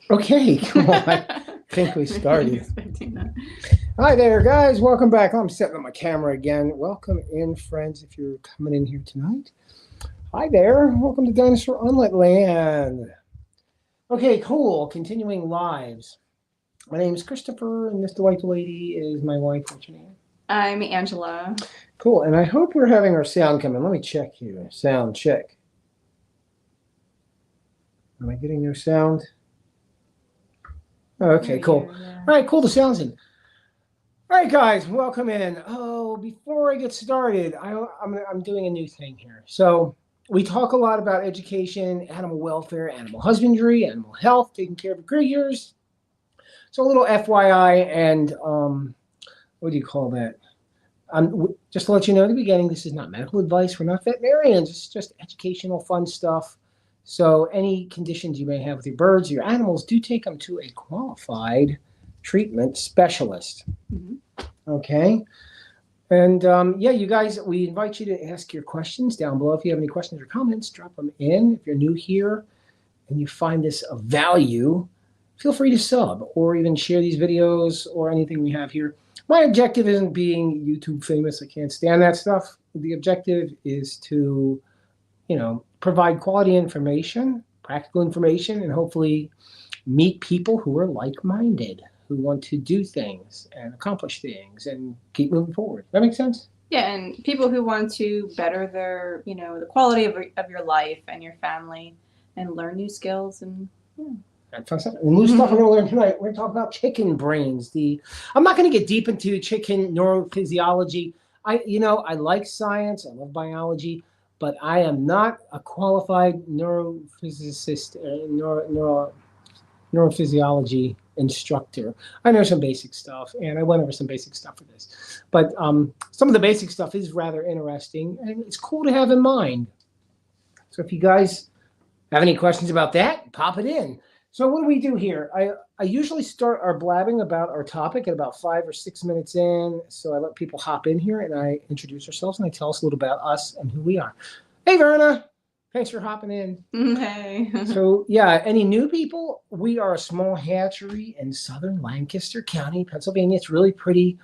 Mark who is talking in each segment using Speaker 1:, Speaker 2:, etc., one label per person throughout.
Speaker 1: Okay, come on. I think we
Speaker 2: I wasn't
Speaker 1: started.
Speaker 2: expecting that.
Speaker 1: Hi there, guys. Welcome back. I'm setting up my camera again. Welcome in, friends, if you're coming in here tonight. Hi there. Welcome to Dinosaur Omelette Land. Okay, cool. Continuing lives. My name is Christopher, and Miss Delightful Lady is my wife. What's your name?
Speaker 2: I'm Angela.
Speaker 1: Cool. And I hope we're having our sound come in. Let me check here. Sound check. Am I getting no sound? Oh, okay, cool.
Speaker 2: Yeah.
Speaker 1: All right, cool. The sound's in. All right, guys, welcome in. Oh, before I get started, I'm doing a new thing here. So we talk a lot about education, animal welfare, animal husbandry, animal health, taking care of your critters. So a little FYI, and what do you call that? Just to let you know at the beginning, this is not medical advice. We're not veterinarians. It's just educational, fun stuff. So any conditions you may have with your birds or your animals, do take them to a qualified treatment specialist.
Speaker 2: Mm-hmm.
Speaker 1: Okay. And yeah, you guys, we invite you to ask your questions down below. If you have any questions or comments, drop them in. If you're new here and you find this of value, feel free to sub or even share these videos or anything we have here. My objective isn't being YouTube famous. I can't stand that stuff. The objective is to, provide quality information, practical information, and hopefully meet people who are like-minded, who want to do things and accomplish things and keep moving forward. That makes sense?
Speaker 2: Yeah, and people who want to better their, the quality of your life and your family and learn new skills and
Speaker 1: That's fun stuff. And new stuff we're going to learn tonight. We're going to talk about chicken brains. I'm not going to get deep into chicken neurophysiology. I like science. I love biology, but I am not a qualified neurophysicist, neurophysiology instructor. I know some basic stuff, and I went over some basic stuff for this. But some of the basic stuff is rather interesting, and it's cool to have in mind. So if you guys have any questions about that, pop it in. So what do we do here? I usually start our blabbing about our topic at about 5 or 6 minutes in. So I let people hop in here and I introduce ourselves and I tell us a little about us and who we are. Hey, Verna. Thanks for hopping in.
Speaker 2: Hey.
Speaker 1: So yeah, any new people? We are a small hatchery in southern Lancaster County, Pennsylvania. It's really pretty.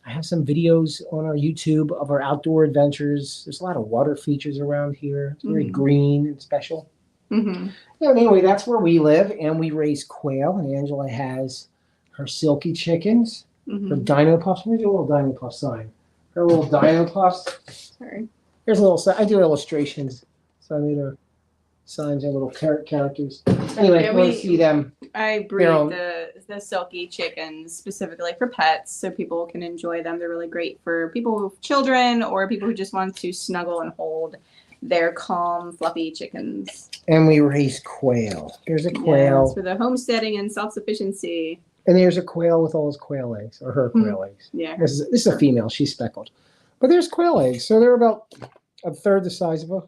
Speaker 1: I have some videos on our YouTube of our outdoor adventures. There's a lot of water features around here. It's very green and special.
Speaker 2: Mm-hmm.
Speaker 1: Yeah, anyway, that's where we live, and we raise quail. And Angela has her silky chickens, her dino puffs. Let me do a little dino puff sign. Her little dino puffs.
Speaker 2: Sorry.
Speaker 1: Here's a little. I do illustrations, so I made her signs and little characters. Anyway, if you want to see them.
Speaker 2: I breed the silky chickens specifically for pets, so people can enjoy them. They're really great for people with children or people who just want to snuggle and hold their calm, fluffy chickens.
Speaker 1: And we raise quail. Here's a quail.
Speaker 2: Yes, for the homesteading and self-sufficiency.
Speaker 1: And there's a quail with all his quail eggs, or her quail eggs.
Speaker 2: Yeah.
Speaker 1: This is a female. She's speckled. But there's quail eggs. So they're about a third the size of a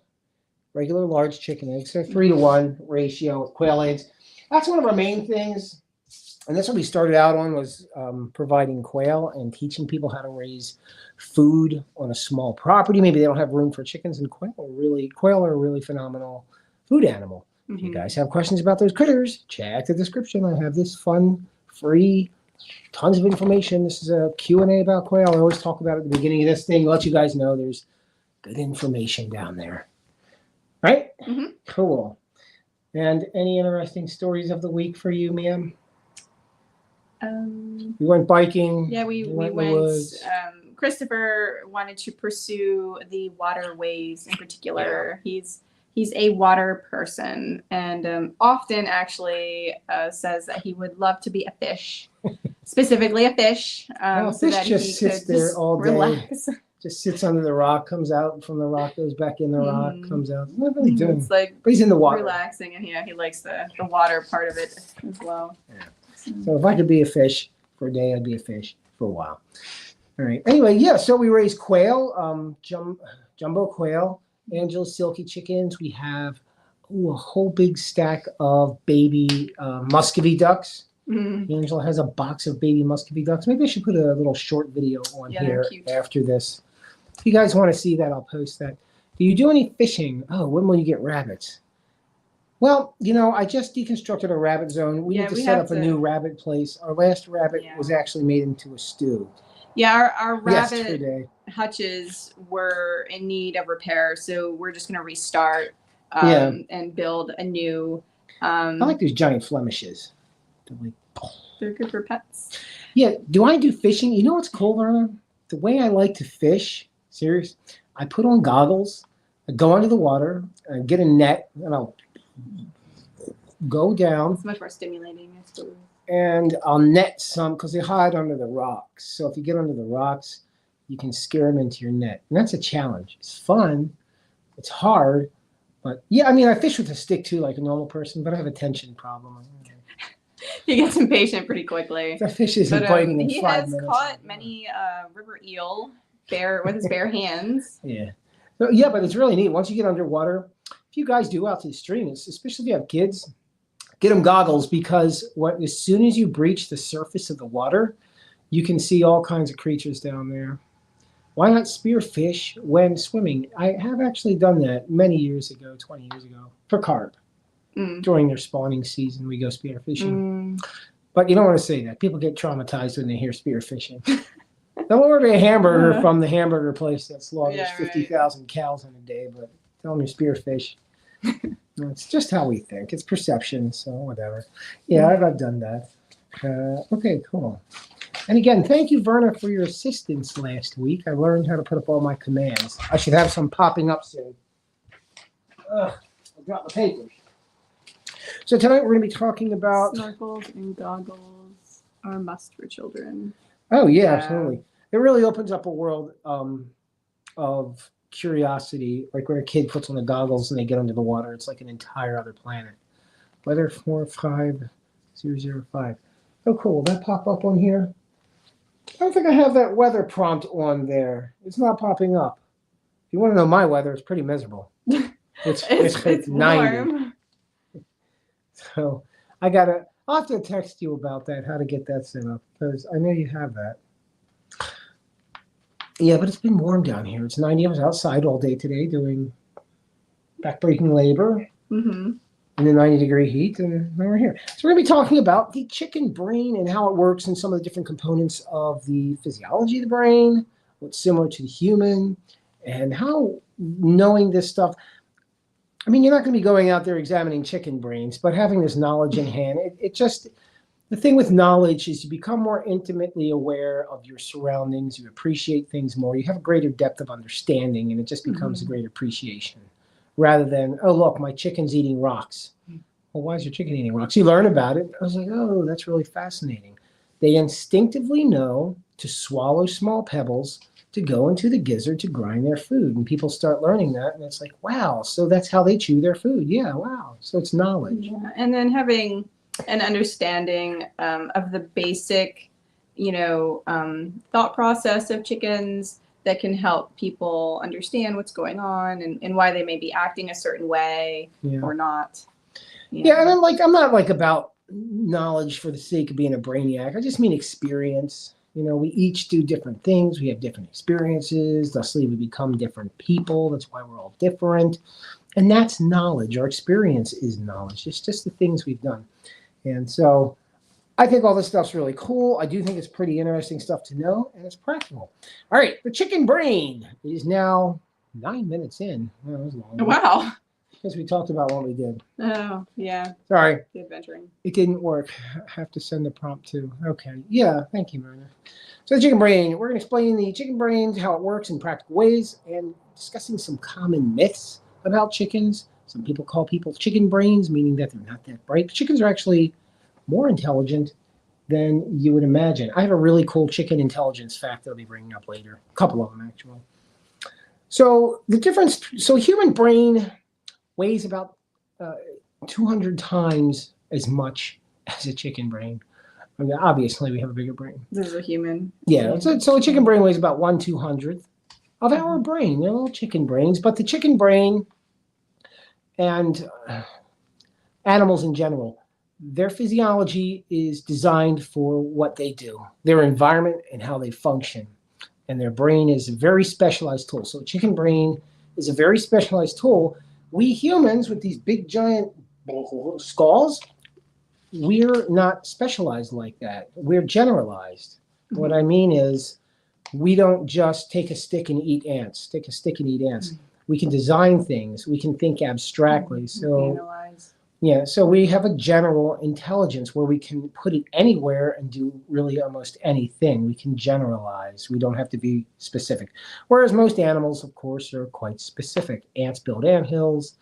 Speaker 1: regular large chicken egg. So 3-to-1 ratio of quail eggs. That's one of our main things. And that's what we started out on, was providing quail and teaching people how to raise food on a small property. Maybe they don't have room for chickens, and quail are a really phenomenal food animal. If you guys have questions about those critters, check the description. I have this fun, free, tons of information. This is a Q&A about quail. I always talk about it at the beginning of this thing, let you guys know there's good information down there. Right? Cool. And any interesting stories of the week for you, ma'am? We went biking.
Speaker 2: Yeah, we went. Christopher wanted to pursue the waterways in particular. Yeah. He's a water person, and often actually says that he would love to be a fish, specifically a fish,
Speaker 1: well,
Speaker 2: so
Speaker 1: fish
Speaker 2: that
Speaker 1: just
Speaker 2: he
Speaker 1: sits
Speaker 2: could
Speaker 1: there
Speaker 2: just
Speaker 1: all day.
Speaker 2: Relax.
Speaker 1: Just sits under the rock, comes out from the rock, goes back in the rock, comes out. He's not really doing.
Speaker 2: It's like,
Speaker 1: but he's in the water,
Speaker 2: relaxing, and yeah, he likes the water part of it as well.
Speaker 1: Yeah. So if I could be a fish for a day, I'd be a fish for a while. All right. Anyway, yeah. So we raise quail, jumbo quail, Angela's silky chickens. We have a whole big stack of baby Muscovy ducks. Angela has a box of baby Muscovy ducks. Maybe I should put a little short video on here after this. If you guys want to see that, I'll post that. Do you do any fishing? Oh, when will you get rabbits? Well, I just deconstructed a rabbit zone. We need to set up a new rabbit place. Our last rabbit was actually made into a stew.
Speaker 2: Yeah, our rabbit
Speaker 1: yesterday.
Speaker 2: hutches were in need of repair, so we're just going to restart and build a new.
Speaker 1: I like those giant Flemishes.
Speaker 2: They're good for pets.
Speaker 1: Yeah. Do I do fishing? You know what's cool, Verna? The way I like to fish, serious, I put on goggles, I go under the water, I get a net, and I'll go down.
Speaker 2: It's much more stimulating, I suppose.
Speaker 1: And I'll net some because they hide under the rocks. So if you get under the rocks, you can scare them into your net. And that's a challenge. It's fun. It's hard. But yeah, I mean, I fish with a stick too, like a normal person, but I have a tension problem.
Speaker 2: He gets impatient pretty quickly.
Speaker 1: The fish isn't biting in 5 minutes.
Speaker 2: He has caught many river eel with his bare hands.
Speaker 1: Yeah. So, yeah, but it's really neat. Once you get underwater, if you guys do out to the stream, especially if you have kids, get them goggles because as soon as you breach the surface of the water, you can see all kinds of creatures down there. Why not spear fish when swimming? I have actually done that many years ago, 20 years ago, for carp. During their spawning season, we go spear fishing. But you don't want to say that. People get traumatized when they hear spear fishing. They'll order a hamburger from the hamburger place that slaughters 50,000 cows in a day, but tell them you spear fish. It's just how we think. It's perception, so whatever. Yeah, I've done that. Okay, cool. And again, thank you, Verna, for your assistance last week. I learned how to put up all my commands. I should have some popping up soon. I got the papers. So tonight we're going to be talking about...
Speaker 2: Snorkels and goggles are a must for children.
Speaker 1: Oh, yeah, absolutely. It really opens up a world of curiosity, like when a kid puts on the goggles and they get under the water. It's like an entire other planet. Weather 45005. Oh, cool. Will that pop up on here? I don't think I have that weather prompt on there. It's not popping up. If you want to know my weather, it's pretty miserable. It's 90.
Speaker 2: Warm.
Speaker 1: So I'll have to text you about that, how to get that set up, because I know you have that. Yeah, but it's been warm down here. It's 90. I was outside all day today doing backbreaking labor in the 90-degree heat, and now we're here. So we're going to be talking about the chicken brain and how it works and some of the different components of the physiology of the brain, what's similar to the human, and how knowing this stuff. I mean, you're not going to be going out there examining chicken brains, but having this knowledge in hand, the thing with knowledge is you become more intimately aware of your surroundings, you appreciate things more, you have a greater depth of understanding, and it just becomes a great appreciation. Rather than, oh, look, my chicken's eating rocks. Well, why is your chicken eating rocks? You learn about it. I was like, oh, that's really fascinating. They instinctively know to swallow small pebbles to go into the gizzard to grind their food. And people start learning that, and it's like, wow, so that's how they chew their food. Yeah, wow. So it's knowledge.
Speaker 2: Yeah. And then having an understanding of the basic, thought process of chickens that can help people understand what's going on and why they may be acting a certain way or not.
Speaker 1: Yeah, and I'm not about knowledge for the sake of being a brainiac. I just mean experience. We each do different things. We have different experiences. Thusly, we become different people. That's why we're all different. And that's knowledge. Our experience is knowledge. It's just the things we've done. And so I think all this stuff's really cool. I do think it's pretty interesting stuff to know, and it's practical. All right, the chicken brain is now 9 minutes in. Oh, that was long.
Speaker 2: Wow.
Speaker 1: Because we talked about what we did.
Speaker 2: Oh, yeah.
Speaker 1: Sorry.
Speaker 2: The adventuring.
Speaker 1: It didn't work. I have to send the prompt too. Okay. Yeah, thank you, Myrna. So the chicken brain, we're going to explain the chicken brain, how it works in practical ways, and discussing some common myths about chickens. Some people call people chicken brains, meaning that they're not that bright. But chickens are actually more intelligent than you would imagine. I have a really cool chicken intelligence fact that I'll be bringing up later. A couple of them, actually. So the difference, human brain weighs about 200 times as much as a chicken brain. I mean, obviously, we have a bigger brain.
Speaker 2: This is a human.
Speaker 1: Yeah, so a chicken brain weighs about 1/200th of our brain. They're little chicken brains, but the chicken brain and animals in general, their physiology is designed for what they do, their environment and how they function. And their brain is a very specialized tool. So a chicken brain is a very specialized tool. We humans with these big, giant skulls. We're not specialized like that. We're generalized.
Speaker 2: Mm-hmm.
Speaker 1: What I mean is, we don't just take a stick and eat ants. Take a stick and eat ants.
Speaker 2: Mm-hmm.
Speaker 1: We can design things. We can think abstractly. So
Speaker 2: Analyze.
Speaker 1: yeah, so we have a general intelligence where we can put it anywhere and do really almost anything. We can generalize. We don't have to be specific. Whereas most animals, of course, are quite specific. Ants build anthills.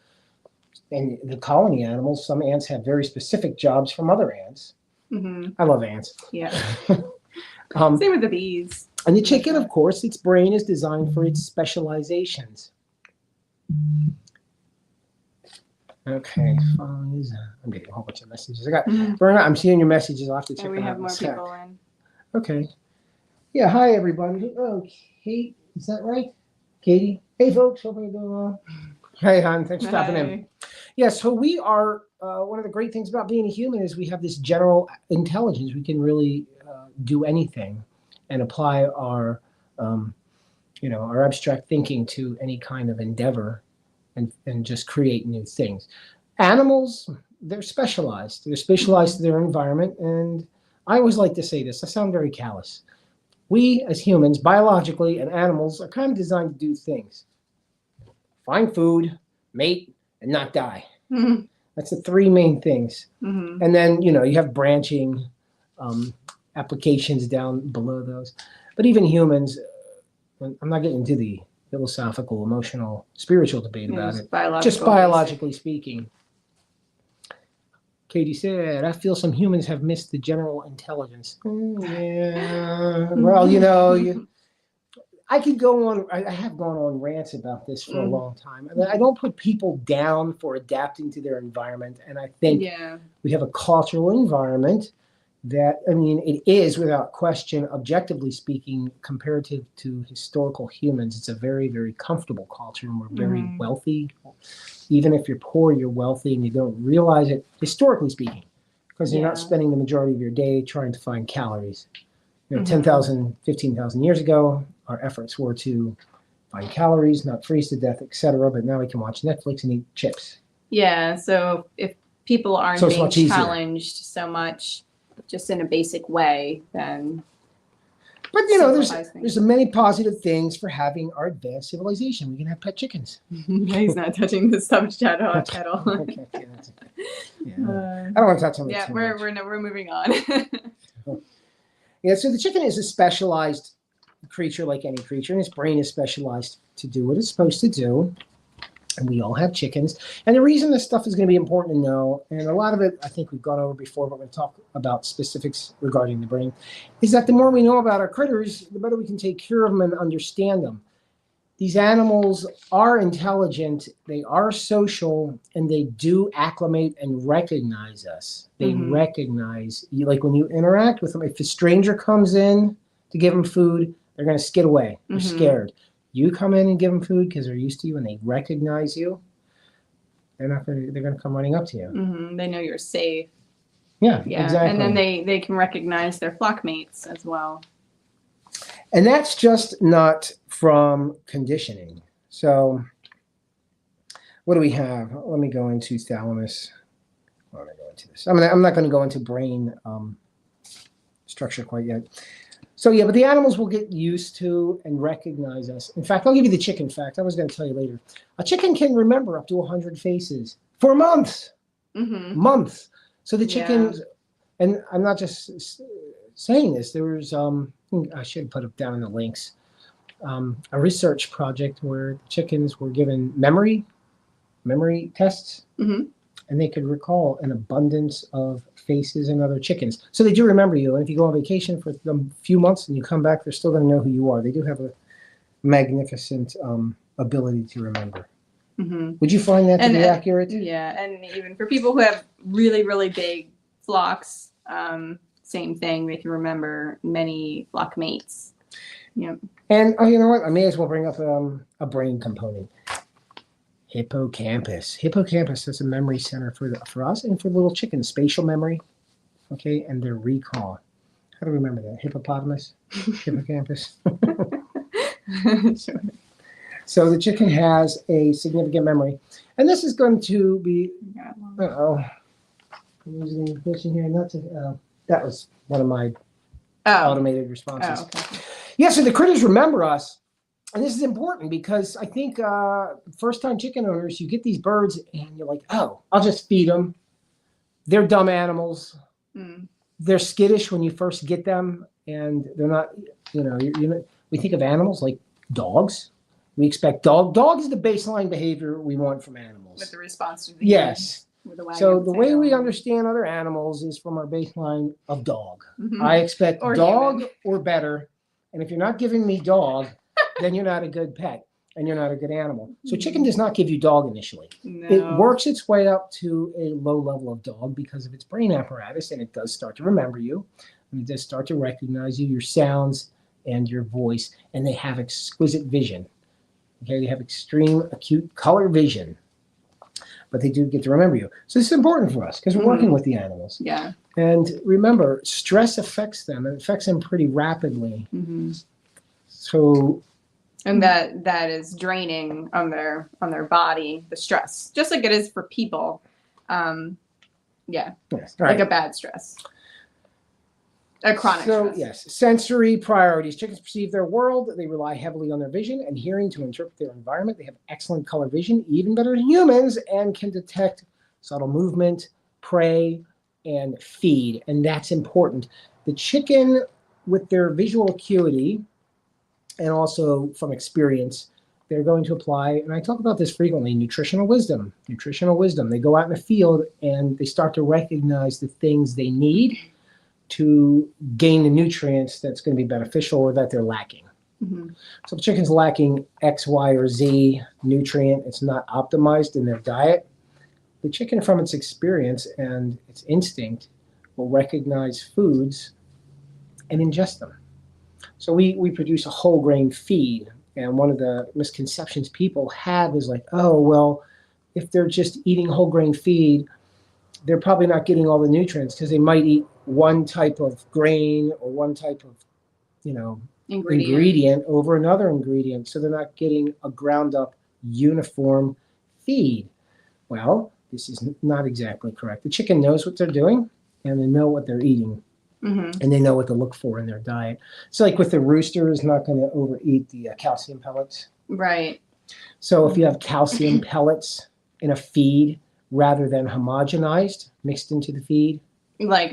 Speaker 1: And the colony animals, some ants have very specific jobs from other ants.
Speaker 2: Mm-hmm.
Speaker 1: I love ants.
Speaker 2: Yeah. Same with the bees.
Speaker 1: And the chicken, of course, its brain is designed for its specializations. Okay, I'm getting a whole bunch of messages. Verna, I'm seeing your messages. I'll have to check
Speaker 2: And we have more people in.
Speaker 1: Okay. Yeah, hi, everybody. Oh, Kate, is that right? Katie? Hey, folks, hope you're doing well. Hey, hon, thanks for stopping in. Yeah, so we are, one of the great things about being a human is we have this general intelligence. We can really do anything and apply our, our abstract thinking to any kind of endeavor and just create new things. Animals, they're specialized. They're specialized to their environment. And I always like to say this. I sound very callous. We, as humans, biologically, and animals are kind of designed to do things. Find food, mate, and not die.
Speaker 2: Mm-hmm.
Speaker 1: That's the three main things.
Speaker 2: Mm-hmm.
Speaker 1: And then, you have branching applications down below those. But even humans, I'm not getting into the philosophical, emotional, spiritual debate about it. Just biologically speaking. Katie said, I feel some humans have missed the general intelligence. Yeah. Well, I could go on, I have gone on rants about this for a long time. And I don't put people down for adapting to their environment. And I think we have a cultural environment that, it is without question, objectively speaking, comparative to historical humans, it's a very, very comfortable culture, and we're very wealthy. Even if you're poor, you're wealthy, and you don't realize it, historically speaking, because you're not spending the majority of your day trying to find calories. 10,000, 15,000 years ago, our efforts were to find calories, not freeze to death, etc. But now we can watch Netflix and eat chips.
Speaker 2: Yeah, so if people aren't being challenged so much, just in a basic way, then.
Speaker 1: But there's many positive things for having our advanced civilization. We can have pet chickens.
Speaker 2: He's not touching the subject at all.
Speaker 1: Okay, I don't want to touch on it.
Speaker 2: Yeah, we're moving on.
Speaker 1: Yeah, so the chicken is a specialized creature like any creature, and its brain is specialized to do what it's supposed to do. And we all have chickens. And the reason this stuff is going to be important to know, and a lot of it I think we've gone over before, but we're going to talk about specifics regarding the brain, is that the more we know about our critters, the better we can take care of them and understand them. These animals are intelligent, they are social, and they do acclimate and recognize us. They recognize you. Like when you interact with them, if a stranger comes in to give them food, they're going to skid away. They're scared. You come in and give them food because they're used to you and they recognize you, they're going to come running up to you.
Speaker 2: They know you're safe.
Speaker 1: Yeah, exactly.
Speaker 2: And then they can recognize their flock mates as well.
Speaker 1: And that's just not from conditioning. So what do we have? Let me go into thalamus. Let me go into this. I'm not going to go into brain structure quite yet. So yeah, but the animals will get used to and recognize us. In fact, I'll give you the chicken fact. I was going to tell you later. A chicken can remember up to 100 faces for months. Months. So the chickens, and I'm not just saying this. There was, I should put it down in the links, a research project where chickens were given memory tests, and they could recall an abundance of faces and other chickens. So they do remember you. And if you go on vacation for a few months and you come back, they're still going to know who you are. They do have a magnificent ability to remember. Would you find that to be accurate?
Speaker 2: Yeah, and even for people who have really, really big flocks, same thing. They can remember many flock mates. Yep.
Speaker 1: And you know what? I may as well bring up a brain component. Hippocampus. Hippocampus is a memory center for us and for little chickens. Spatial memory, okay, and their recall. How do we remember that? Hippopotamus, hippocampus.
Speaker 2: Sure.
Speaker 1: So the chicken has a significant memory. And this is going to be, I'm using the question here. Not to, that was one of my automated responses.
Speaker 2: Oh, okay.
Speaker 1: Yeah, so the critters remember us. And this is important because I think first-time chicken owners, you get these birds and you're like, oh, I'll just feed them. They're dumb animals.
Speaker 2: Mm.
Speaker 1: They're skittish when you first get them, and they're not, we think of animals like dogs. We expect dog is the baseline behavior we want from animals.
Speaker 2: With the response to the
Speaker 1: yes.
Speaker 2: With the wagging
Speaker 1: So the way
Speaker 2: tail.
Speaker 1: we understand other animals is from our baseline of dog.
Speaker 2: Mhm.
Speaker 1: I expect
Speaker 2: Or
Speaker 1: dog
Speaker 2: human.
Speaker 1: or better, and if you're not giving me dog, then you're not a good pet and you're not a good animal. So chicken does not give you dog initially.
Speaker 2: No.
Speaker 1: It works its way up to a low level of dog because of its brain apparatus, and it does start to remember you. And it does start to recognize you, your sounds and your voice, and they have exquisite vision. Okay, they have extreme acute color vision, but they do get to remember you. So this is important for us because we're working with the animals.
Speaker 2: Yeah.
Speaker 1: And remember, stress affects them. It affects them pretty rapidly.
Speaker 2: Mm-hmm.
Speaker 1: So,
Speaker 2: and that is draining on their body, the stress, just like it is for people. Yeah,
Speaker 1: yes,
Speaker 2: like a bad stress, a chronic stress.
Speaker 1: Yes, sensory priorities. Chickens perceive their world. They rely heavily on their vision and hearing to interpret their environment. They have excellent color vision, even better than humans, and can detect subtle movement, prey, and feed. And that's important. The chicken, with their visual acuity, and also from experience, they're going to apply, and I talk about this frequently, nutritional wisdom. Nutritional wisdom. They go out in the field and they start to recognize the things they need to gain the nutrients that's going to be beneficial or that they're lacking.
Speaker 2: Mm-hmm.
Speaker 1: So if the chicken's lacking X, Y, or Z nutrient, it's not optimized in their diet, the chicken from its experience and its instinct will recognize foods and ingest them. So we produce a whole grain feed, and one of the misconceptions people have is like, oh, well, if they're just eating whole grain feed, they're probably not getting all the nutrients because they might eat one type of grain or one type of, ingredient over another ingredient. So they're not getting a ground up uniform feed. Well, this is not exactly correct. The chicken knows what they're doing and they know what they're eating. Mm-hmm. And they know what to look for in their diet. So like with the rooster is not going to overeat the calcium pellets.
Speaker 2: Right.
Speaker 1: So if you have calcium pellets in a feed rather than homogenized, mixed into the feed.
Speaker 2: Like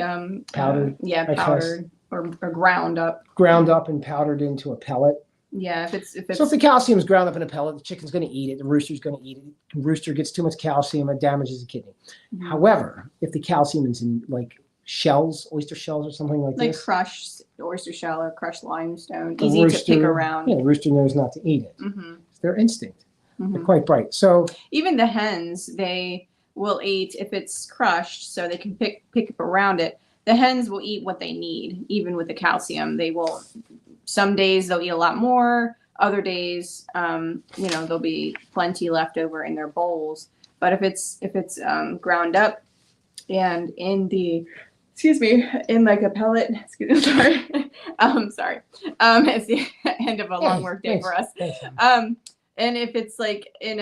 Speaker 1: powdered.
Speaker 2: Powdered or ground up.
Speaker 1: Ground up and powdered into a pellet.
Speaker 2: Yeah, if it's
Speaker 1: So if the calcium is ground up in a pellet, the chicken's going to eat it. The rooster's going to eat it. The rooster gets too much calcium, it damages the kidney. Mm-hmm. However, if the calcium is in like shells, oyster shells or something like this.
Speaker 2: Like crushed oyster shell or crushed limestone. Easy to pick around.
Speaker 1: Yeah, the rooster knows not to eat it.
Speaker 2: Mm-hmm.
Speaker 1: It's their instinct.
Speaker 2: Mm-hmm.
Speaker 1: They're quite bright. So
Speaker 2: even the hens, they will eat if it's crushed so they can pick up around it. The hens will eat what they need, even with the calcium. They will, some days they'll eat a lot more. Other days, there'll be plenty left over in their bowls. But if it's ground up and in like a pellet. Excuse me, sorry. It's the end of a long work day for us. And if it's like in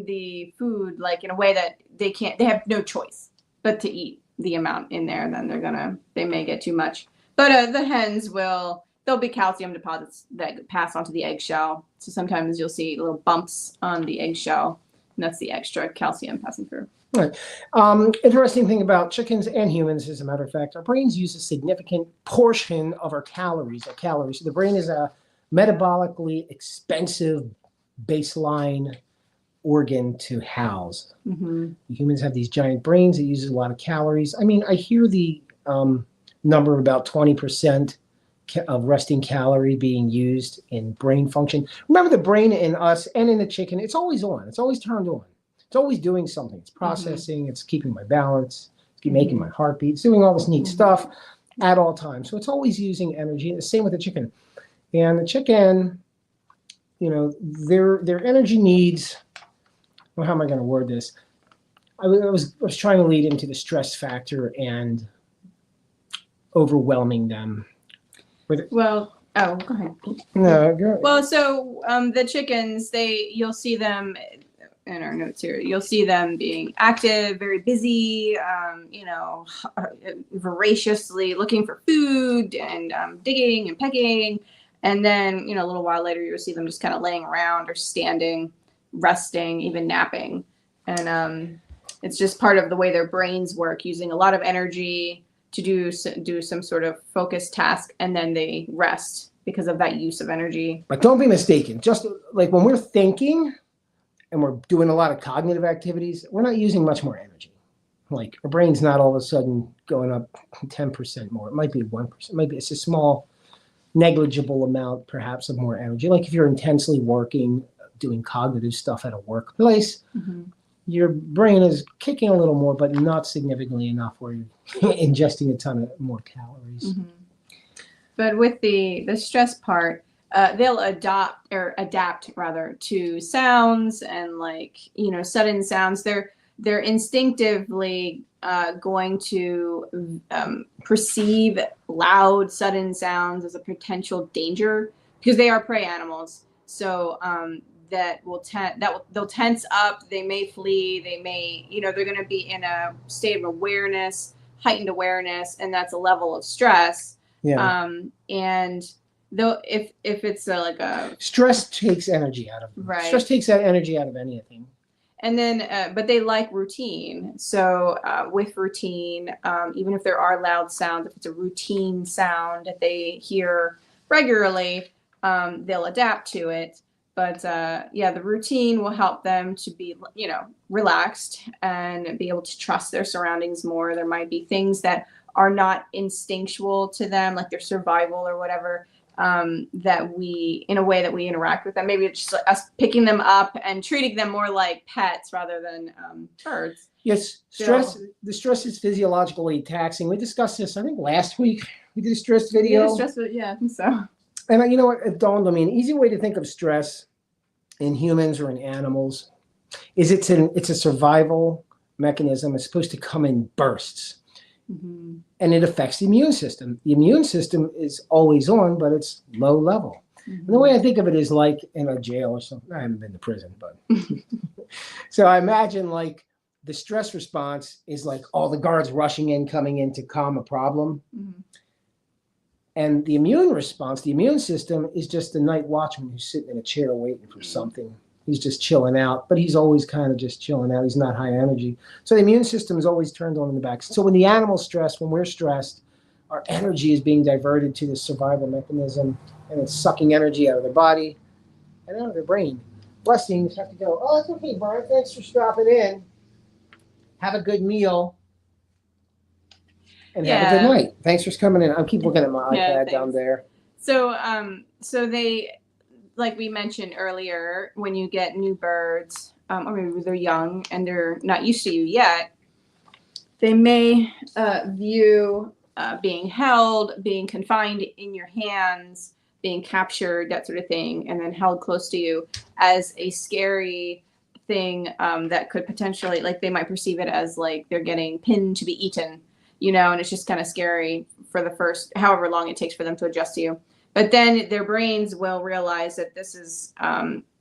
Speaker 2: the food, like in a way that they have no choice but to eat the amount in there, then they may get too much. But the hens there'll be calcium deposits that pass onto the eggshell. So sometimes you'll see little bumps on the eggshell, and that's the extra calcium passing through.
Speaker 1: Right. Interesting thing about chickens and humans, as a matter of fact, our brains use a significant portion of our calories. So the brain is a metabolically expensive baseline organ to house. Mm-hmm. Humans have these giant brains. It uses a lot of calories. I mean, I hear the number of about 20% of resting calorie being used in brain function. Remember, the brain in us and in the chicken, it's always on. It's always turned on. It's always doing something. It's processing. Mm-hmm. It's keeping my balance. It's making my heartbeat. It's doing all this neat stuff at all times. So it's always using energy. The same with the chicken. And the chicken, their energy needs. Well, how am I going to word this? I was trying to lead into the stress factor and overwhelming them.
Speaker 2: Well, Oh, go ahead.
Speaker 1: No, go.
Speaker 2: Well, so the chickens, you'll see them in our notes here. You'll see them being active, very busy, voraciously looking for food and digging and pecking. And then, a little while later, you'll see them just kind of laying around or standing, resting, even napping. And it's just part of the way their brains work, using a lot of energy to do some sort of focused task, and then they rest because of that use of energy.
Speaker 1: But don't be mistaken. Just like when we're thinking and we're doing a lot of cognitive activities, we're not using much more energy. Like our brain's not all of a sudden going up 10% more. It might be 1%. Maybe it's a small, negligible amount, perhaps, of more energy. Like if you're intensely working, doing cognitive stuff at a workplace, your brain is kicking a little more, but not significantly enough where you're ingesting a ton of more calories.
Speaker 2: But with the stress part, they'll adapt rather to sounds and sudden sounds. They're instinctively going to perceive loud, sudden sounds as a potential danger because they are prey animals. So they'll tense up. They may flee. They may they're going to be in a state of awareness, heightened awareness, and that's a level of stress.
Speaker 1: Yeah.
Speaker 2: And though if it's like a
Speaker 1: stress takes energy out of them.
Speaker 2: Right.
Speaker 1: Stress takes that energy out of anything.
Speaker 2: And then, but they like routine. So with routine, even if there are loud sounds, if it's a routine sound that they hear regularly, they'll adapt to it. But the routine will help them to be, relaxed and be able to trust their surroundings more. There might be things that are not instinctual to them, like their survival or whatever, that we interact with them. Maybe it's just us picking them up and treating them more like pets rather than birds.
Speaker 1: Yes, the stress is physiologically taxing. We discussed this, I think, last week. We did a stress video.
Speaker 2: Yeah, I think so.
Speaker 1: And you know what? It dawned on me, an easy way to think of stress in humans or in animals is it's a survival mechanism. It's supposed to come in bursts. And it affects the immune system. The immune system is always on, but it's low level. And the way I think of it is like in a jail or something. I haven't been to prison, but so I imagine like the stress response is like all the guards rushing in, coming in to calm a problem. And the immune response, the immune system, is just the night watchman who's sitting in a chair waiting for something. He's just chilling out, but he's always kind of just chilling out. He's not high energy. So the immune system is always turned on in the back. So when the animal's stressed, when we're stressed, our energy is being diverted to the survival mechanism, and it's sucking energy out of their body and out of their brain. Blessings have to go, oh, that's okay, Brian. Thanks for stopping in. Have a good meal. And have a good night. Thanks for coming in. I'll keep looking at my iPad down there.
Speaker 2: So, so they, like we mentioned earlier, when you get new birds, or maybe they're young and they're not used to you yet, they may view being held, being confined in your hands, being captured, that sort of thing, and then held close to you as a scary thing that could potentially, like they might perceive it as like they're getting pinned to be eaten, and it's just kind of scary for the first however long it takes for them to adjust to you. But then their brains will realize that this is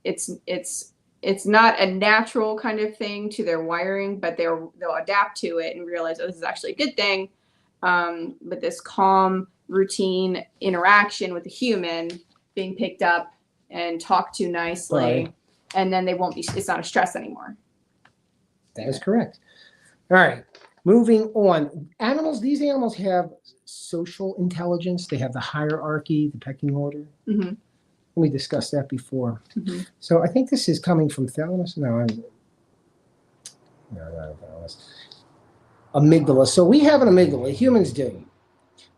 Speaker 2: it's not a natural kind of thing to their wiring, but they'll adapt to it and realize, oh, this is actually a good thing. But this calm, routine interaction with a human being picked up and talked to nicely, and then it's not a stress anymore.
Speaker 1: That is correct. All right. Moving on. These animals have social intelligence. They have the hierarchy, the pecking order. We discussed that before. So I think this is coming from thalamus. No, not thalamus. Amygdala. So we have an amygdala. Humans do.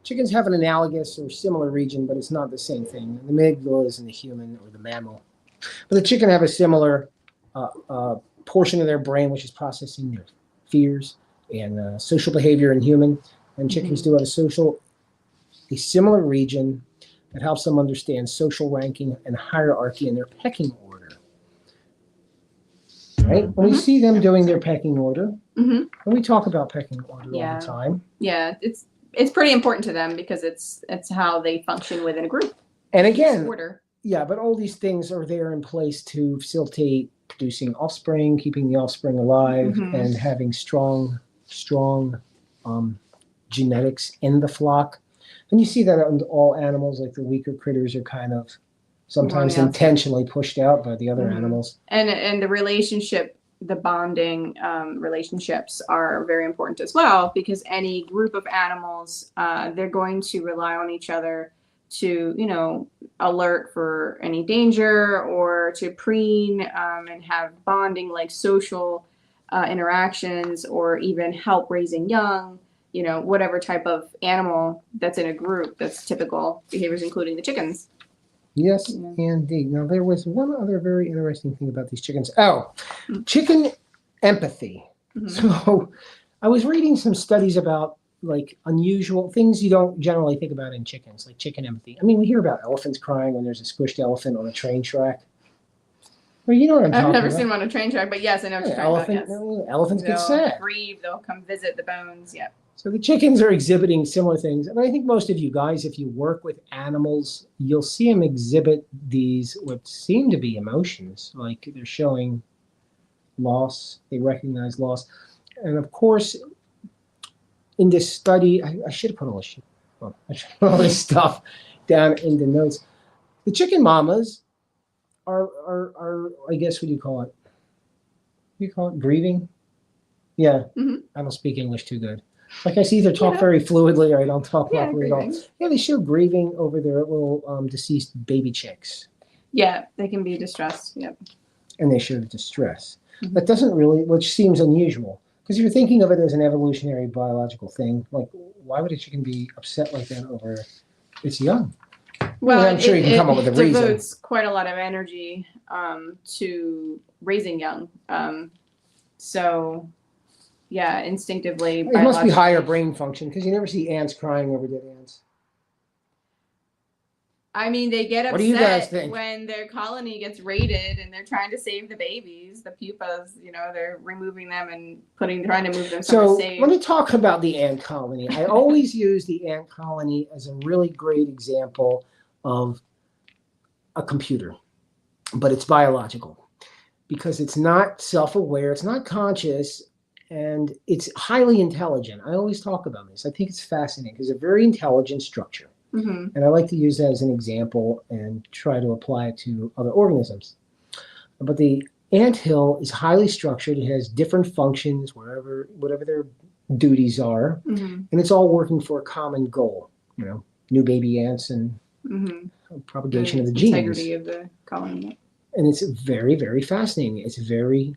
Speaker 1: Chickens have an analogous or similar region, but it's not the same thing. The amygdala is in the human or the mammal. But the chicken have a similar portion of their brain, which is processing their fears and social behavior in human. And chickens do have a similar region that helps them understand social ranking and hierarchy in their pecking order. Right? When we see them doing their pecking order, and we talk about pecking order all the time.
Speaker 2: Yeah, it's pretty important to them because it's how they function within a group.
Speaker 1: And again,
Speaker 2: order.
Speaker 1: yeah, but all these things are there in place to facilitate producing offspring, keeping the offspring alive, and having strong genetics in the flock. And you see that in all animals, like the weaker critters are kind of sometimes intentionally pushed out by the other animals.
Speaker 2: And the relationship, the bonding relationships are very important as well, because any group of animals, they're going to rely on each other to, you know, alert for any danger or to preen and have bonding, like social interactions, or even help raising young, you know, whatever type of animal that's in a group. That's typical behaviors, including the chickens.
Speaker 1: Yes, indeed. Now, there was one other very interesting thing about these chickens. Oh, chicken empathy. So I was reading some studies about like unusual things you don't generally think about in chickens, like chicken empathy. I mean, we hear about elephants crying when there's a squished elephant on a train track. Well, you know what I'm talking about.
Speaker 2: I've never seen one on a train track, but yes, I know what you're talking about. Yes.
Speaker 1: Elephants get sad.
Speaker 2: Grieve, they'll come visit the bones, yeah.
Speaker 1: So the chickens are exhibiting similar things. And I think most of you guys, if you work with animals, you'll see them exhibit these, what seem to be emotions, like they're showing loss, they recognize loss. And of course, in this study, I should have put all this stuff down in the notes. The chicken mamas are I guess, what do you call it? What do you call it? Grieving? Yeah. I don't speak English too good. Like I either talk very fluidly or I don't talk properly at all. Yeah, they show grieving over their little deceased baby chicks.
Speaker 2: Yeah, they can be distressed. Yep.
Speaker 1: And they show distress. That doesn't really, which seems unusual. Because if you're thinking of it as an evolutionary biological thing, like why would a chicken be upset like that over its young?
Speaker 2: Well,
Speaker 1: I'm sure you can come up with a reason.
Speaker 2: It devotes quite a lot of energy to raising young. So, yeah, instinctively.
Speaker 1: It must be higher brain function, because you never see ants crying over dead ants.
Speaker 2: I mean, they get
Speaker 1: upset. What do you guys think?
Speaker 2: When their colony gets raided and they're trying to save the babies, the pupas, you know, they're removing them and trying to move them somewhere safe.
Speaker 1: So let me talk about the ant colony. I always use the ant colony as a really great example of a computer, but it's biological, because it's not self-aware, it's not conscious, and it's highly intelligent. I always talk about this. I think it's fascinating because it's a very intelligent structure. And I like to use that as an example and try to apply it to other organisms. But the anthill is highly structured. It has different functions, whatever their duties are, and it's all working for a common goal. You know, new baby ants and propagation of the genes.
Speaker 2: Integrity of the colony.
Speaker 1: And it's very, very fascinating. It's very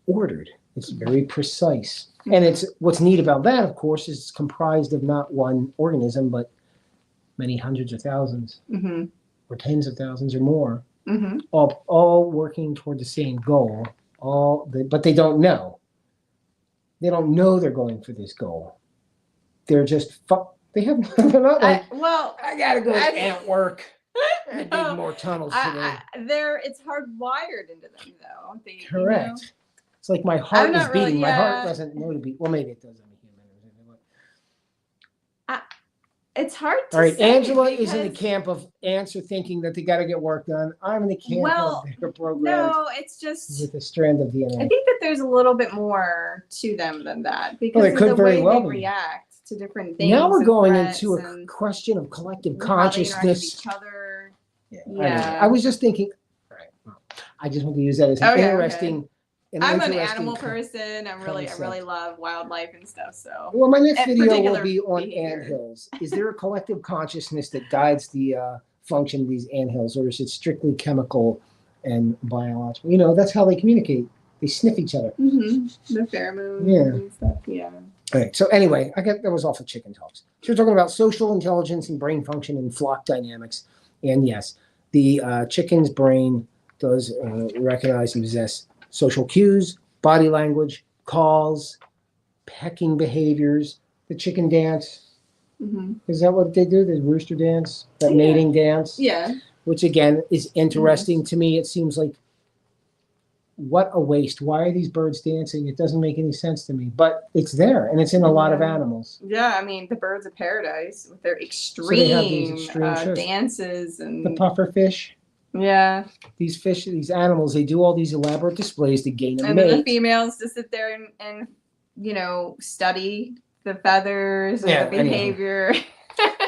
Speaker 1: ordered. It's very precise. And it's what's neat about that, of course, is it's comprised of not one organism, but many hundreds of thousands, or tens of thousands or more, all working toward the same goal. But they don't know. They don't know they're going for this goal. They're just they're not like, I gotta go to ant work. I dig more tunnels today.
Speaker 2: It's hardwired into them, though.
Speaker 1: Correct. You know? It's like my heart is beating. My heart doesn't know to beat. Well, maybe it does. I'm a human.
Speaker 2: It's hard to
Speaker 1: say. All right,
Speaker 2: say
Speaker 1: Angela is in the camp of ants are thinking that they got to get work done. I'm in the camp of their program.
Speaker 2: No, it's just
Speaker 1: with a strand of DNA.
Speaker 2: I think that there's a little bit more to them than that, because of the way they react to different things.
Speaker 1: Now we're going into a question of collective consciousness.
Speaker 2: Each other.
Speaker 1: Yeah. I was just thinking. All right, well, I just want to use that as an interesting.
Speaker 2: Okay. I'm an animal person. I really love wildlife and stuff. So,
Speaker 1: well, my next video will be on anthills. Is there a collective consciousness that guides the function of these anthills, or is it strictly chemical and biological? You know, that's how they communicate. They sniff each other.
Speaker 2: The pheromones and stuff. Yeah.
Speaker 1: All right. So anyway, that was off of chicken talks. So we're talking about social intelligence and brain function and flock dynamics. And yes, the chicken's brain does recognize and possess social cues, body language, calls, pecking behaviors, the chicken dance. Is that what they do? The rooster dance, that mating dance?
Speaker 2: Yeah.
Speaker 1: Which again is interesting to me. It seems like what a waste. Why are these birds dancing? It doesn't make any sense to me. But it's there, and it's in a lot of animals.
Speaker 2: Yeah, I mean, the birds of paradise with their
Speaker 1: So they
Speaker 2: extreme,
Speaker 1: have these extreme shows.
Speaker 2: dances and
Speaker 1: The puffer fish.
Speaker 2: Yeah.
Speaker 1: These fish, these animals, they do all these elaborate displays to gain a
Speaker 2: And
Speaker 1: mate.
Speaker 2: then the females just sit there and study the feathers and the behavior.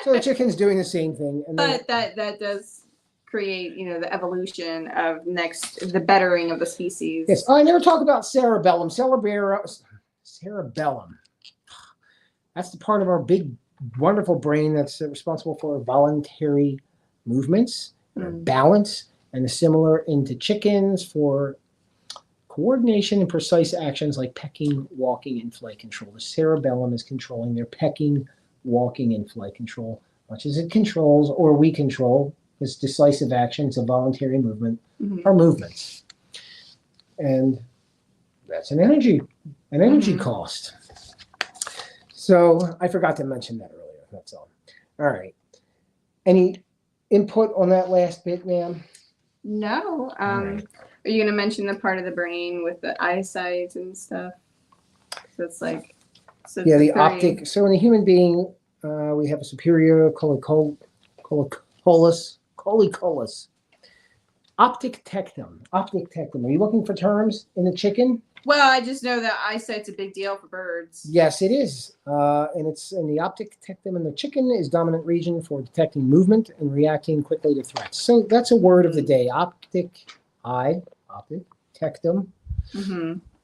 Speaker 1: So the chicken's doing the same thing. And
Speaker 2: but that does create, the evolution of the bettering of the species.
Speaker 1: Yes. Oh, I never talk about cerebellum. Cerebellum. That's the part of our big, wonderful brain that's responsible for voluntary movements, balance, and similar into chickens for coordination and precise actions like pecking, walking, and flight control. The cerebellum is controlling their pecking, walking, and flight control, much as it controls or we control its decisive actions of voluntary movement or movements. And that's an energy cost. So I forgot to mention that earlier. That's all. All right. Any input on that last bit, ma'am?
Speaker 2: No. Are you going to mention the part of the brain with the eyesight and stuff? So it's like...
Speaker 1: Yeah, the optic. So in a human being, we have a superior colliculus. Optic tectum. Optic tectum. Are you looking for terms in the chicken?
Speaker 2: Well, I just know that eyesight's a big deal for birds.
Speaker 1: Yes, it is. And it's in the optic tectum in the chicken is dominant region for detecting movement and reacting quickly to threats. So that's a word of the day. Optic tectum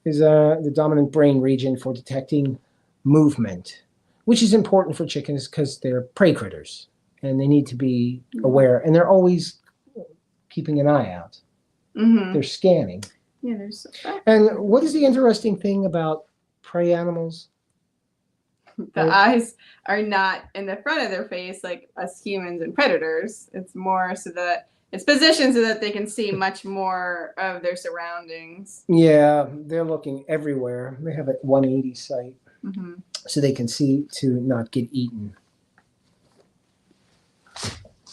Speaker 1: is the dominant brain region for detecting movement, which is important for chickens because they're prey critters and they need to be aware, and they're always keeping an eye out. They're scanning.
Speaker 2: Yeah, there's.
Speaker 1: And what is the interesting thing about prey animals?
Speaker 2: The eyes are not in the front of their face like us humans and predators. It's more so that it's positioned so that they can see much more of their surroundings.
Speaker 1: Yeah, they're looking everywhere. They have a 180 sight, so they can see to not get eaten.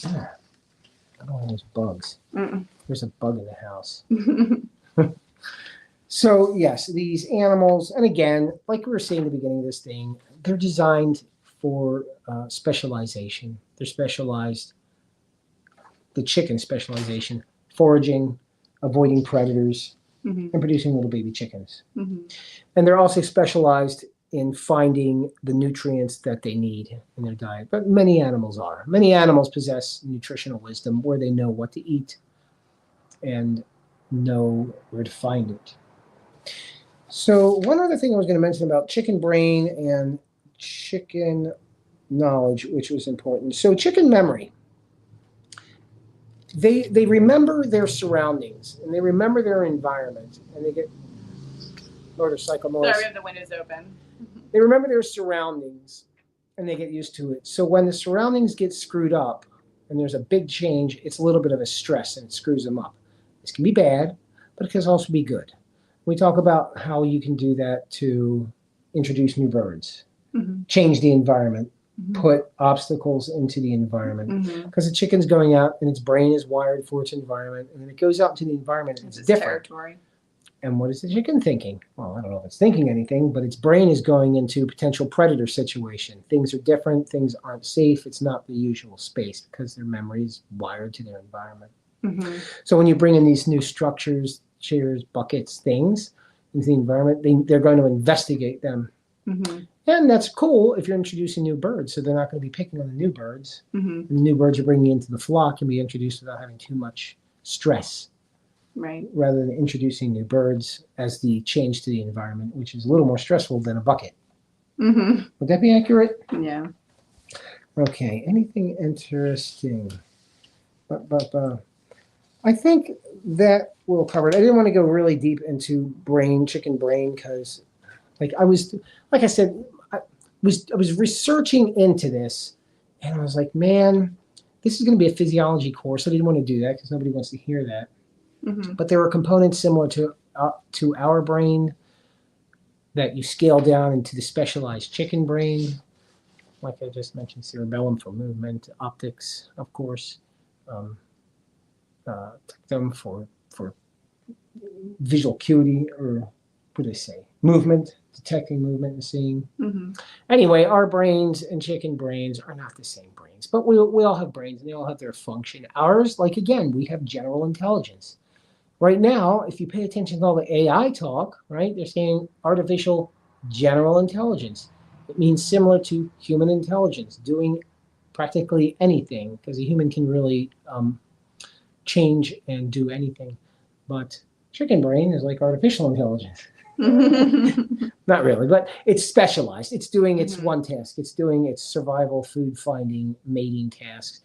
Speaker 1: I don't want those bugs. There's a bug in the house. So yes, these animals, and again, like we were saying at the beginning of this thing, they're designed for specialization. They're specialized. The chicken specialization, foraging, avoiding predators, and producing little baby chickens. And they're also specialized in finding the nutrients that they need in their diet. But many animals are. Many animals possess nutritional wisdom where they know what to eat and know where to find it. So one other thing I was going to mention about chicken brain and chicken knowledge, which was important. So chicken memory. They remember their surroundings and they remember their environment, and they get motorcycle noise.
Speaker 2: Sorry, we have the windows open.
Speaker 1: They remember their surroundings and they get used to it. So when the surroundings get screwed up and there's a big change, it's a little bit of a stress and it screws them up. This can be bad, but it can also be good. We talk about how you can do that to introduce new birds, change the environment, put obstacles into the environment, because the chicken's going out and its brain is wired for its environment, and then it goes out into the environment and it's different.
Speaker 2: Territory.
Speaker 1: And what is the chicken thinking? Well, I don't know if it's thinking anything, but its brain is going into potential predator situation. Things are different. Things aren't safe. It's not the usual space because their memory is wired to their environment. So when you bring in these new structures, chairs, buckets, things into the environment, they're going to investigate them. And that's cool if you're introducing new birds. So they're not going to be picking on the new birds. And the new birds you're bringing into the flock can be introduced without having too much stress.
Speaker 2: Right.
Speaker 1: Rather than introducing new birds as the change to the environment, which is a little more stressful than a bucket. Would that be accurate?
Speaker 2: Yeah.
Speaker 1: Okay. Anything interesting? I think that we'll cover it. I didn't want to go really deep into chicken brain, because I was researching into this, and I was like, man, this is going to be a physiology course. I didn't want to do that because nobody wants to hear that. But there were components similar to our brain that you scale down into the specialized chicken brain, like I just mentioned, cerebellum for movement, optics, of course, them for visual acuity, or what do they say? Movement, detecting movement and seeing.
Speaker 2: Mm-hmm.
Speaker 1: Anyway, our brains and chicken brains are not the same brains, but we all have brains and they all have their function. Ours, like again, we have general intelligence. Right now, if you pay attention to all the AI talk, right, they're saying artificial general intelligence. It means similar to human intelligence, doing practically anything, because a human can really change and do anything. But chicken brain is like artificial intelligence. Not really, but it's specialized. It's doing its one task. It's doing its survival, food finding, mating tasks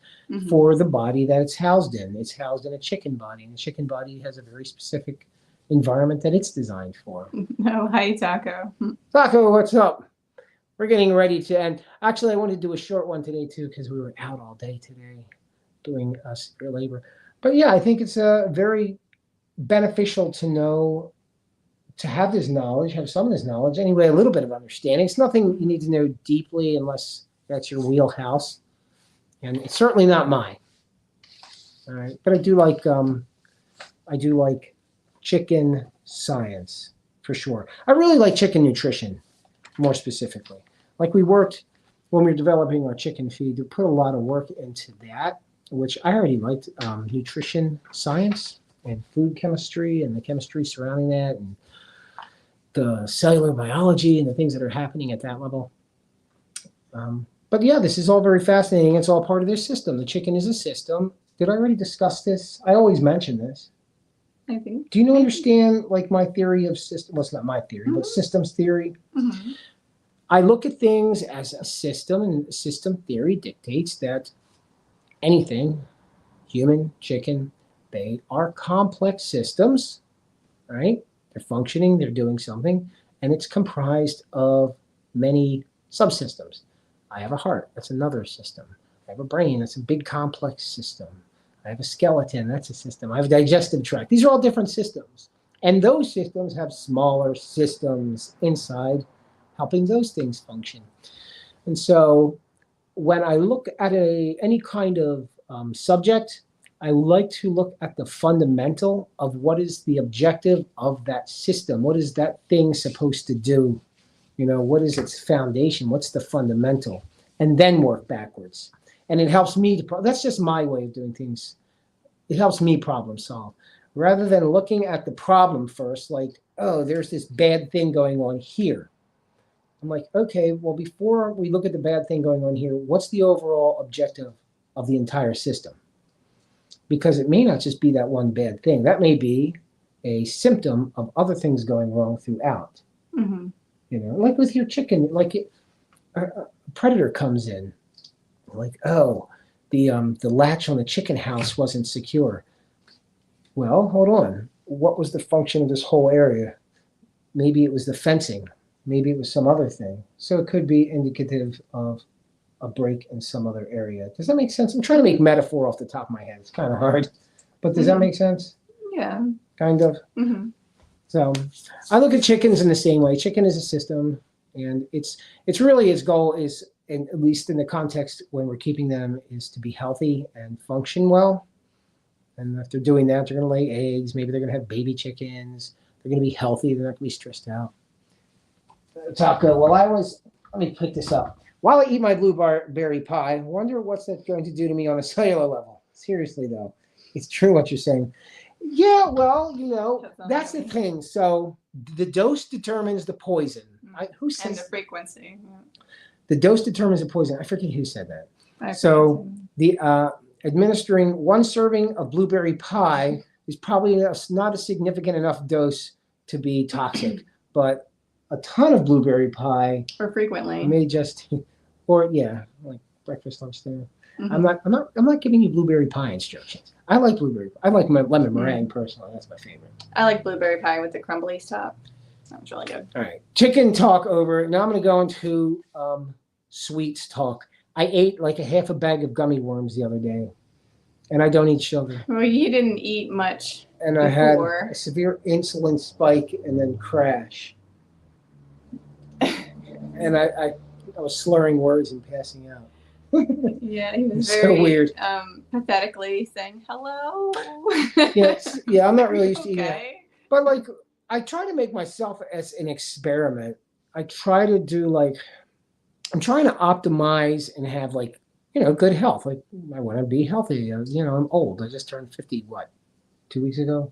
Speaker 1: for the body that it's housed in. It's housed in a chicken body, and the chicken body has a very specific environment that it's designed for.
Speaker 2: Oh, hi, Taco.
Speaker 1: Taco, what's up? We're getting ready to end. Actually, I wanted to do a short one today, too, because we were out all day today doing severe labor. But yeah, I think it's very beneficial to know, to have this knowledge, have some of this knowledge, anyway, a little bit of understanding. It's nothing you need to know deeply unless that's your wheelhouse. And it's certainly not mine. All right. But I do like chicken science for sure. I really like chicken nutrition, more specifically. Like we worked when we were developing our chicken feed to put a lot of work into that, which I already liked, nutrition science and food chemistry and the chemistry surrounding that, and the cellular biology and the things that are happening at that level. But yeah, this is all very fascinating. It's all part of their system. The chicken is a system. Did I already discuss this? I always mention this.
Speaker 2: I think.
Speaker 1: Do you understand like my theory of system? Well, it's not my theory, but systems theory. I look at things as a system, and system theory dictates that anything, human, chicken, they are complex systems, right? They're functioning, they're doing something, and it's comprised of many subsystems. I have a heart, that's another system. I have a brain, that's a big complex system. I have a skeleton, that's a system. I have a digestive tract. These are all different systems. And those systems have smaller systems inside helping those things function. And so when I look at any kind of subject, I like to look at the fundamental of what is the objective of that system. What is that thing supposed to do? You know, what is its foundation? What's the fundamental? And then work backwards. And it helps me to, that's just my way of doing things. It helps me problem solve. Rather than looking at the problem first, like, oh, there's this bad thing going on here. I'm like, okay, well, before we look at the bad thing going on here, what's the overall objective of the entire system? Because it may not just be that one bad thing. That may be a symptom of other things going wrong throughout. You know, like with your chicken, like a predator comes in, like, oh, the latch on the chicken house wasn't secure. Well, hold on. What was the function of this whole area? Maybe it was the fencing. Maybe it was some other thing. So it could be indicative of a break in some other area. Does that make sense? I'm trying to make metaphor off the top of my head. It's kind of hard. But does that make sense?
Speaker 2: Yeah.
Speaker 1: Kind of. So I look at chickens in the same way. Chicken is a system, and it's really its goal is, and at least in the context when we're keeping them, is to be healthy and function well. And if they're doing that, they're going to lay eggs. Maybe they're going to have baby chickens. They're going to be healthy. They're not going to be stressed out. Taco, let me pick this up. While I eat my blueberry pie, I wonder what's that going to do to me on a cellular level. Seriously, though, it's true what you're saying. Yeah, well, you know, that's the thing. So the dose determines the poison. Who says? And
Speaker 2: the frequency.
Speaker 1: The dose determines the poison. I forget who said that. So the administering one serving of blueberry pie is probably not a significant enough dose to be toxic, but a ton of blueberry pie,
Speaker 2: or frequently,
Speaker 1: may just, or yeah, like breakfast, lunch, dinner. I'm not giving you blueberry pie instructions. I like blueberry. I like my lemon meringue personally. That's my favorite.
Speaker 2: I like blueberry pie with the crumbly top. That was really good.
Speaker 1: All right, chicken talk over. Now I'm going to go into sweets talk. I ate like a half a bag of gummy worms the other day, and I don't eat sugar.
Speaker 2: Well, you didn't eat much.
Speaker 1: And I had a severe insulin spike and then crash. And I was slurring words and passing out.
Speaker 2: Yeah, he was
Speaker 1: very
Speaker 2: so
Speaker 1: weird.
Speaker 2: Pathetically saying hello.
Speaker 1: Yeah, I'm not really used to eating. But like, I try to make myself as an experiment. I try to do like, I'm trying to optimize and have like, good health. Like I want to be healthy. I'm old. I just turned 50, what, 2 weeks ago?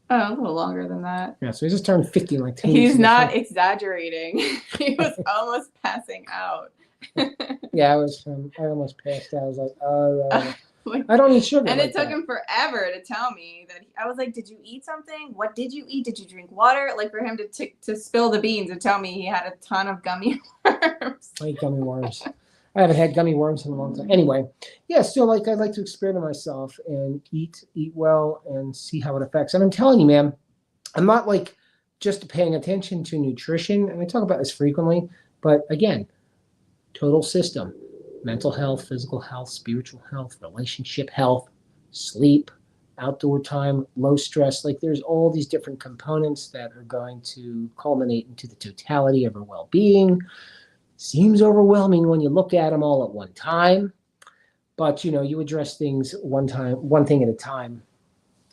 Speaker 2: Oh, a little longer than that.
Speaker 1: Yeah, so I just turned 50 in like 10 weeks
Speaker 2: He's
Speaker 1: ago.
Speaker 2: not exaggerating. He was almost passing out.
Speaker 1: Yeah, I almost passed out. I was like,
Speaker 2: Like,
Speaker 1: I don't eat sugar.
Speaker 2: and
Speaker 1: like
Speaker 2: it took
Speaker 1: that.
Speaker 2: him forever to tell me that. I was like, "Did you eat something? What did you eat? Did you drink water?" Like for him to spill the beans and tell me he had a ton of gummy worms.
Speaker 1: I eat gummy worms. I haven't had gummy worms in a long time. Anyway, yeah, so like I'd like to experiment myself and eat well and see how it affects. And I'm telling you, man, I'm not like just paying attention to nutrition, and I talk about this frequently, but again, total system, mental health, physical health, spiritual health, relationship health, sleep, outdoor time, low stress. Like there's all these different components that are going to culminate into the totality of our well-being. Seems overwhelming when you look at them all at one time, but you address things one thing at a time,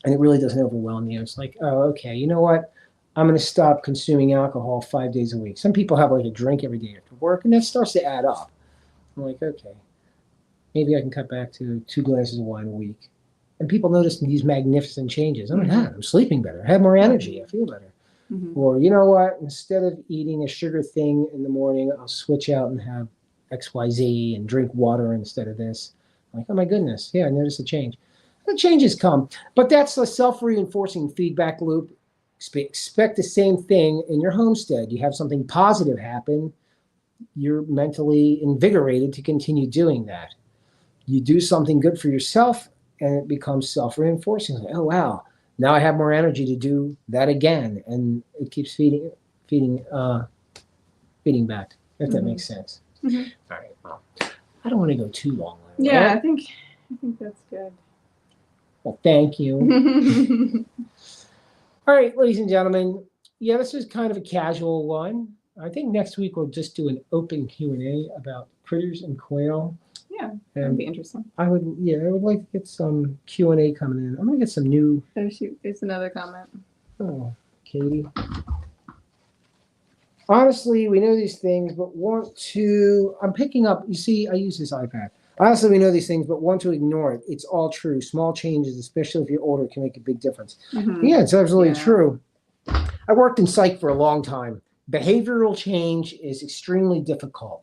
Speaker 1: and it really doesn't overwhelm you. It's like, oh, okay, you know what? I'm going to stop consuming alcohol 5 days a week. Some people have like a drink every day after work, and that starts to add up. I'm like, okay, maybe I can cut back to 2 glasses of wine a week. And people notice these magnificent changes. I'm like, I'm sleeping better. I have more energy. I feel better.
Speaker 2: Mm-hmm.
Speaker 1: Or, you know what? Instead of eating a sugar thing in the morning, I'll switch out and have XYZ and drink water instead of this. I'm like, oh my goodness. Yeah, I noticed a change. The changes come. But that's a self-reinforcing feedback loop. Expect the same thing in your homestead. You have something positive happen, you're mentally invigorated to continue doing that. You do something good for yourself, and it becomes self-reinforcing. Like, oh wow, now I have more energy to do that again, and it keeps feeding back. If that makes sense.
Speaker 2: Mm-hmm.
Speaker 1: All right. Well, I don't want to go too long.
Speaker 2: Yeah,
Speaker 1: right?
Speaker 2: I think that's good.
Speaker 1: Well, thank you. All right, ladies and gentlemen. Yeah, this is kind of a casual one. I think next week we'll just do an open Q&A about critters and quail.
Speaker 2: Yeah, that'd be interesting.
Speaker 1: I would like to get some Q&A coming in. I'm gonna get some new.
Speaker 2: Oh shoot, there's another comment.
Speaker 1: Oh, Katie. Honestly, we know these things, but want to. I'm picking up. You see, I use this iPad. Honestly, we know these things, but want to ignore it. It's all true. Small changes, especially if you're older, can make a big difference.
Speaker 2: Mm-hmm.
Speaker 1: Yeah, it's absolutely true. I worked in psych for a long time. Behavioral change is extremely difficult.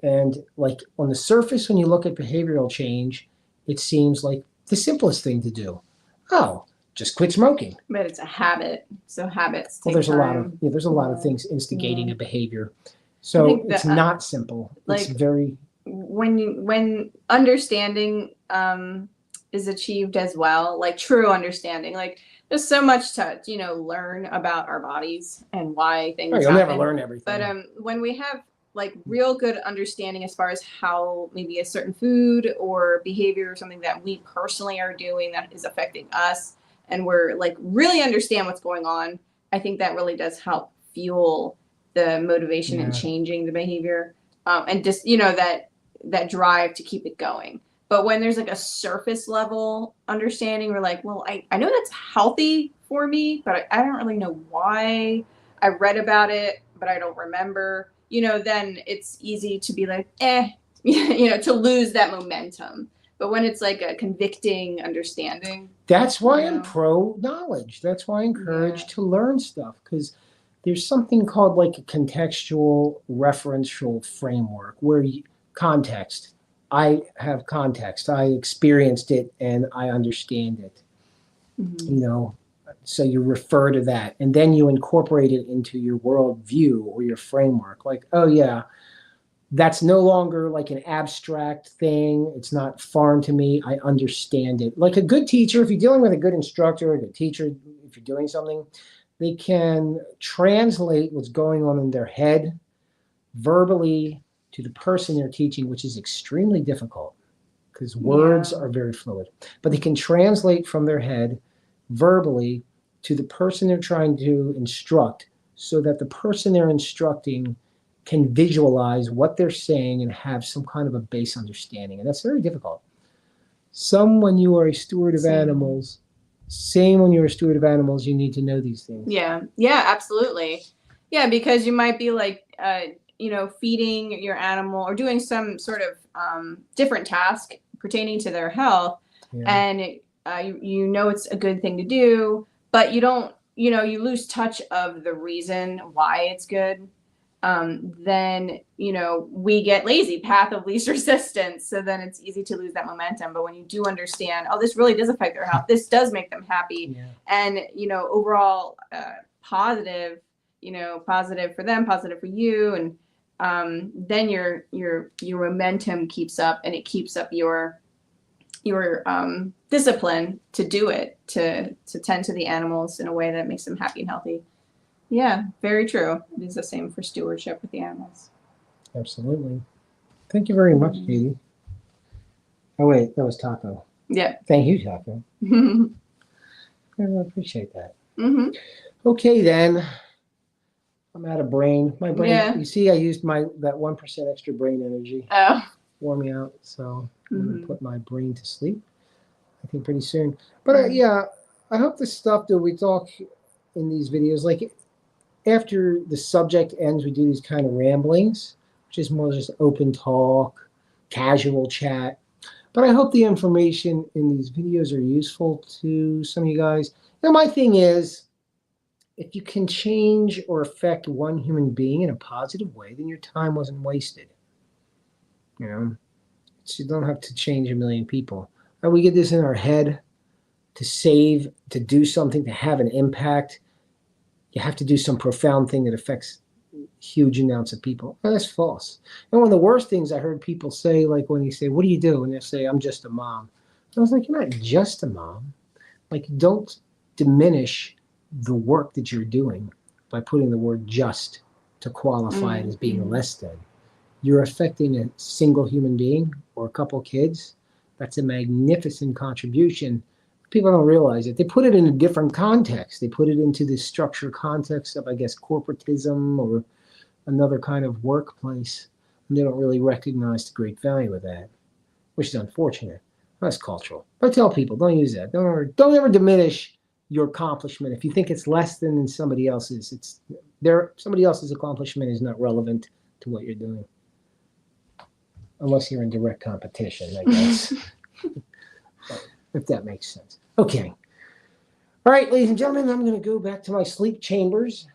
Speaker 1: And like on the surface, when you look at behavioral change, it seems like the simplest thing to do. Oh, just quit smoking.
Speaker 2: But it's a habit. So habits take
Speaker 1: there's
Speaker 2: time.
Speaker 1: there's a lot of things instigating a behavior. So it's not simple.
Speaker 2: Like,
Speaker 1: it's very
Speaker 2: when understanding is achieved as well, like true understanding, like there's so much to learn about our bodies and why things
Speaker 1: you'll
Speaker 2: happen.
Speaker 1: never learn everything.
Speaker 2: But when we have like real good understanding as far as how maybe a certain food or behavior or something that we personally are doing that is affecting us, and we're like really understand what's going on, I think that really does help fuel the motivation in changing the behavior, and just that drive to keep it going. But when there's like a surface level understanding, we're like, well, I know that's healthy for me, but I don't really know why. I read about it, but I don't remember. Then it's easy to be like, to lose that momentum. But when it's like a convicting understanding.
Speaker 1: That's why I'm pro knowledge. That's why I encourage to learn stuff, because there's something called like a contextual referential framework where context. I have context. I experienced it and I understand it. Mm-hmm. So you refer to that, and then you incorporate it into your worldview or your framework. Like, oh yeah, that's no longer like an abstract thing. It's not foreign to me. I understand it. Like a good teacher, if you're dealing with a good instructor, a good teacher, if you're doing something, they can translate what's going on in their head verbally to the person they're teaching, which is extremely difficult because words are very fluid. But they can translate from their head verbally to the person they're trying to instruct, so that the person they're instructing can visualize what they're saying and have some kind of a base understanding. And that's very difficult. When you are a steward of animals, Same when you're a steward of animals, you need to know these things.
Speaker 2: Yeah, yeah, absolutely. Yeah, because you might be like, feeding your animal or doing some sort of different task pertaining to their health,
Speaker 1: Yeah.
Speaker 2: and you know it's a good thing to do, but you don't, you lose touch of the reason why it's good. Then we get lazy, path of least resistance. So then it's easy to lose that momentum. But when you do understand, oh, this really does affect their health. This does make them happy, and overall positive. Positive for them, positive for you, and then your momentum keeps up, and it keeps up your discipline to do it, to tend to the animals in a way that makes them happy and healthy. Yeah, very true. It is the same for stewardship with the animals.
Speaker 1: Absolutely. Thank you very much, Katie. Oh, wait, that was Taco.
Speaker 2: Yeah.
Speaker 1: Thank you, Taco. I really appreciate that. Okay, then. I'm out of brain. My brain, you see, I used that 1% extra brain energy.
Speaker 2: Oh.
Speaker 1: Wore me out, so I'm going to put my brain to sleep, I think, pretty soon. But I hope the stuff that we talk in these videos, like after the subject ends, we do these kind of ramblings, which is more just open talk, casual chat. But I hope the information in these videos are useful to some of you guys. My thing is, if you can change or affect one human being in a positive way, then your time wasn't wasted. So you don't have to change a million people. And we get this in our head to save, to do something, to have an impact. You have to do some profound thing that affects huge amounts of people. Well, that's false. And one of the worst things I heard people say, like when you say, what do you do? And they say, I'm just a mom. I was like, you're not just a mom. Like, don't diminish the work that you're doing by putting the word just to qualify it as being less than. You're affecting a single human being or a couple kids. That's a magnificent contribution. People don't realize it. They put it in a different context. They put it into this structured context of, I guess, corporatism or another kind of workplace. And they don't really recognize the great value of that, which is unfortunate. That's cultural. But I tell people, don't use that. Don't ever diminish your accomplishment. If you think it's less than somebody else's, somebody else's accomplishment is not relevant to what you're doing. Unless you're in direct competition, I guess. If that makes sense. Okay. All right, ladies and gentlemen, I'm going to go back to my sleep chambers.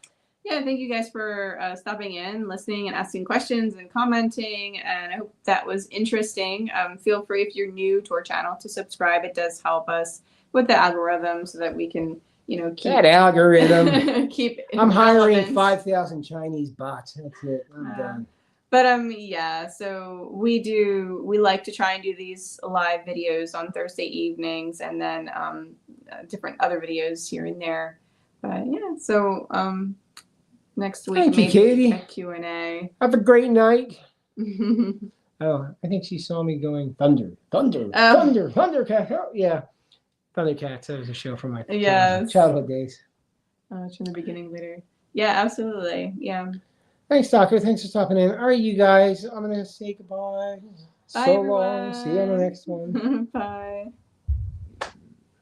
Speaker 2: Yeah, thank you guys for stopping in, listening, and asking questions and commenting. And I hope that was interesting. Feel free, if you're new to our channel, to subscribe. It does help us with the algorithm so that we can, keep
Speaker 1: that algorithm.
Speaker 2: keep.
Speaker 1: I'm hiring 5,000 Chinese bots. That's it. I'm done.
Speaker 2: But so we like to try and do these live videos on Thursday evenings, and then different other videos here and there. But yeah, so next week,
Speaker 1: thank you,
Speaker 2: maybe
Speaker 1: Katie.
Speaker 2: a Q&A.
Speaker 1: Have a great night. Oh, I think she saw me going thunder, Thundercat. Oh, yeah, Thundercats. That was a show from my childhood days.
Speaker 2: It's from the beginning later. Yeah, absolutely. Yeah.
Speaker 1: Thanks, Taco. Thanks for stopping in. All right, you guys. I'm going to say goodbye.
Speaker 2: Bye,
Speaker 1: so
Speaker 2: everyone.
Speaker 1: long. See you on the next one.
Speaker 2: Bye.